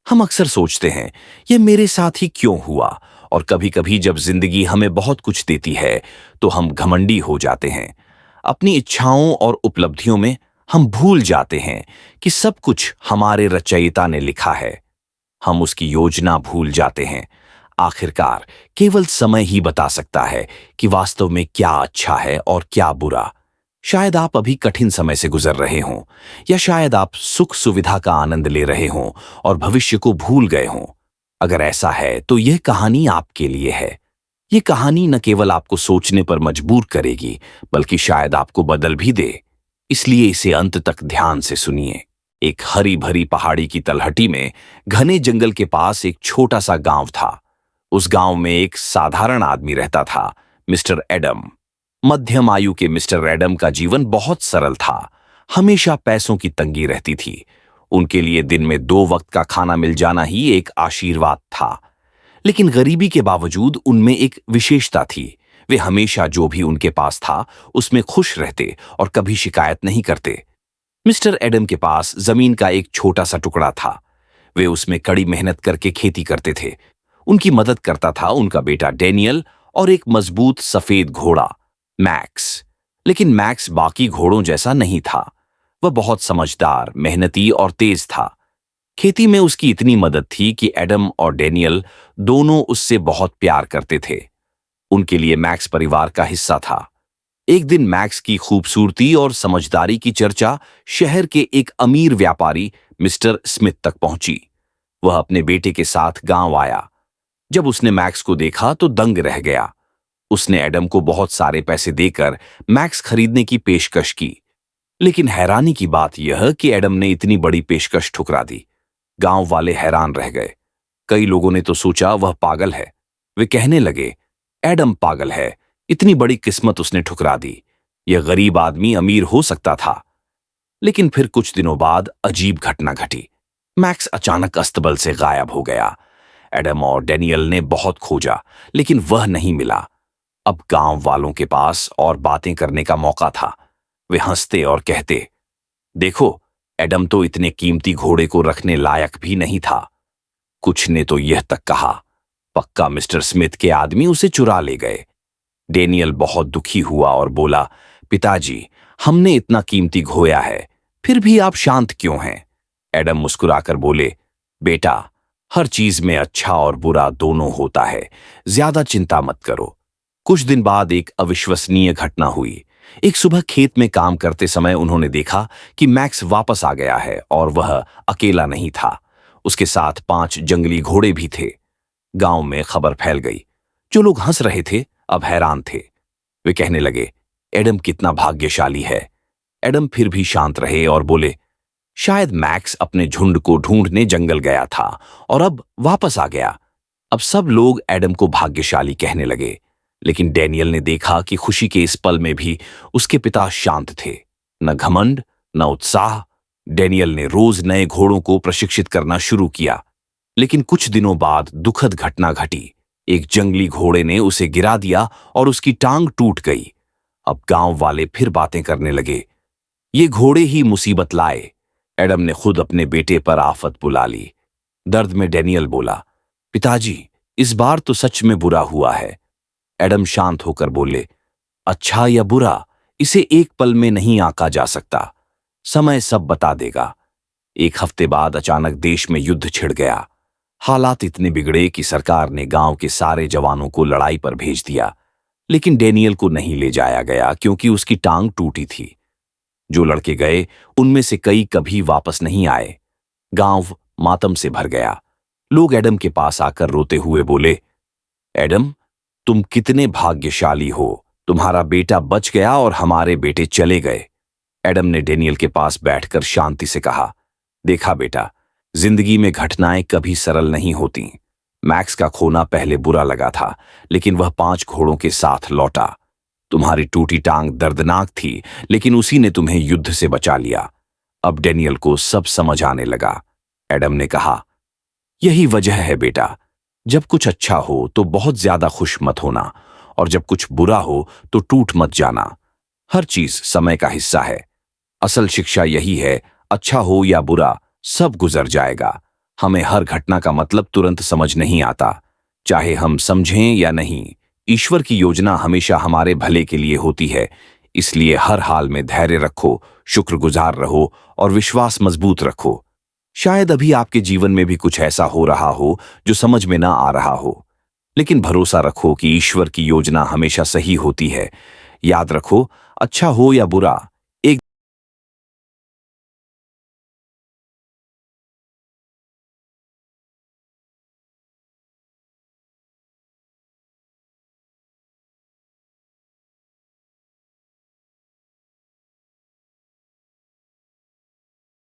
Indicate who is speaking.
Speaker 1: हम अक्सर सोचते हैं, यह मेरे साथ ही क्यों हुआ। और कभी-कभी जब जिंदगी हमें बहुत कुछ देती है, तो हम घमंडी हो जाते हैं। अपनी इच्छाओं और उपलब्धियों में हम भूल जाते हैं कि सब कुछ हमारे रचयिता ने लिखा है। हम उसकी योजना भूल जाते हैं। आखिरकार केवल समय ही बता सकता है कि वास्तव में क्या अच्छा है और क्या बुरा। शायद आप अभी कठिन समय से गुजर रहे हों, या शायद आप सुख सुविधा का आनंद ले रहे हों और भविष्य को भूल गए हों। अगर ऐसा है तो यह कहानी आपके लिए है। यह कहानी न केवल आपको सोचने पर मजबूर करेगी, बल्कि शायद आपको बदल भी दे। इसलिए इसे अंत तक ध्यान से सुनिए। एक हरी भरी पहाड़ी की तलहटी में घने जंगल के पास एक छोटा सा गांव था। उस गांव में एक साधारण आदमी रहता था, मिस्टर एडम। मध्यम आयु के मिस्टर एडम का जीवन बहुत सरल था। हमेशा पैसों की तंगी रहती थी। उनके लिए दिन में 2 वक्त का खाना मिल जाना ही एक आशीर्वाद था। लेकिन गरीबी के बावजूद उनमें एक विशेषता थी। वे हमेशा जो भी उनके पास था उसमें खुश रहते और कभी शिकायत नहीं करते। मिस्टर एडम के पास जमीन का एक छोटा सा टुकड़ा था। वे उसमें कड़ी मेहनत करके खेती करते थे। उनकी मदद करता था उनका बेटा डेनियल और एक मजबूत सफेद घोड़ा, मैक्स। लेकिन मैक्स बाकी घोड़ों जैसा नहीं था। वह बहुत समझदार, मेहनती और तेज था। खेती में उसकी इतनी मदद थी कि एडम और डेनियल दोनों उससे बहुत प्यार करते थे। उनके लिए मैक्स परिवार का हिस्सा था। एक दिन मैक्स की खूबसूरती और समझदारी की चर्चा शहर के एक अमीर व्यापारी मिस्टर स्मिथ तक पहुंची। वह अपने बेटे के साथ गांव आया। जब उसने मैक्स को देखा तो दंग रह गया। उसने एडम को बहुत सारे पैसे देकर मैक्स खरीदने की पेशकश की। लेकिन हैरानी की बात यह कि एडम ने इतनी बड़ी पेशकश ठुकरा दी। गांव वाले हैरान रह गए। कई लोगों ने तो सोचा वह पागल है। वे कहने लगे, एडम पागल है, इतनी बड़ी किस्मत उसने ठुकरा दी। यह गरीब आदमी अमीर हो सकता था। लेकिन फिर कुछ दिनों बाद अजीब घटना घटी। मैक्स अचानक अस्तबल से गायब हो गया। एडम और डेनियल ने बहुत खोजा, लेकिन वह नहीं मिला। अब गांव वालों के पास और बातें करने का मौका था। वे हंसते और कहते, देखो, एडम तो इतने कीमती घोड़े को रखने लायक भी नहीं था। कुछ ने तो यह तक कहा, पक्का मिस्टर स्मिथ के आदमी उसे चुरा ले गए। डेनियल बहुत दुखी हुआ और बोला, पिताजी, हमने इतना कीमती खोया है, फिर भी आप शांत क्यों हैं? एडम मुस्कुराकर बोले, बेटा, हर चीज में अच्छा और बुरा दोनों होता है, ज्यादा चिंता मत करो। कुछ दिन बाद एक अविश्वसनीय घटना हुई। एक सुबह खेत में काम करते समय उन्होंने देखा कि मैक्स वापस आ गया है और वह अकेला नहीं था। उसके साथ 5 जंगली घोड़े भी थे। गांव में खबर फैल गई। जो लोग हंस रहे थे अब हैरान थे। वे कहने लगे, एडम कितना भाग्यशाली है। एडम फिर भी शांत रहे और बोले, शायद मैक्स अपने झुंड को ढूंढने जंगल गया था और अब वापस आ गया। अब सब लोग एडम को भाग्यशाली कहने लगे। लेकिन डेनियल ने देखा कि खुशी के इस पल में भी उसके पिता शांत थे। न घमंड, न उत्साह। डेनियल ने रोज नए घोड़ों को प्रशिक्षित करना शुरू किया। लेकिन कुछ दिनों बाद दुखद घटना घटी। एक जंगली घोड़े ने उसे गिरा दिया और उसकी टांग टूट गई। अब गांव वाले फिर बातें करने लगे, ये घोड़े ही मुसीबत लाए। एडम ने खुद अपने बेटे पर आफत बुला ली। दर्द में डेनियल बोला, पिताजी, इस बार तो सच में बुरा हुआ है। एडम शांत होकर बोले, अच्छा या बुरा, इसे एक पल में नहीं आंका जा सकता। समय सब बता देगा। एक हफ्ते बाद अचानक देश में युद्ध छिड़ गया। हालात इतने बिगड़े कि सरकार ने गांव के सारे जवानों को लड़ाई पर भेज दिया। लेकिन डेनियल को नहीं ले जाया गया क्योंकि उसकी टांग टूटी थी। जो लड़के गए उनमें से कई कभी वापस नहीं आए। गांव मातम से भर गया। लोग एडम के पास आकर रोते हुए बोले, एडम, तुम कितने भाग्यशाली हो, तुम्हारा बेटा बच गया और हमारे बेटे चले गए। एडम ने डेनियल के पास बैठकर शांति से कहा, देखा बेटा, जिंदगी में घटनाएं कभी सरल नहीं होती। मैक्स का खोना पहले बुरा लगा था, लेकिन वह 5 घोड़ों के साथ लौटा। तुम्हारी टूटी टांग दर्दनाक थी, लेकिन उसी ने तुम्हें युद्ध से बचा लिया। अब डेनियल को सब समझ आने लगा। एडम ने कहा, यही वजह है बेटा, जब कुछ अच्छा हो तो बहुत ज्यादा खुश मत होना, और जब कुछ बुरा हो तो टूट मत जाना। हर चीज समय का हिस्सा है। असल शिक्षा यही है, अच्छा हो या बुरा, सब गुजर जाएगा। हमें हर घटना का मतलब तुरंत समझ नहीं आता, चाहे हम समझें या नहीं। ईश्वर की योजना हमेशा हमारे भले के लिए होती है, इसलिए हर हाल में धैर्य रखो, शुक्रगुजार रहो और विश्वास मजबूत रखो। शायद अभी आपके जीवन में भी कुछ ऐसा हो रहा हो जो समझ में ना आ रहा हो, लेकिन भरोसा रखो कि ईश्वर की योजना हमेशा सही होती है। याद रखो, अच्छा हो या बुरा,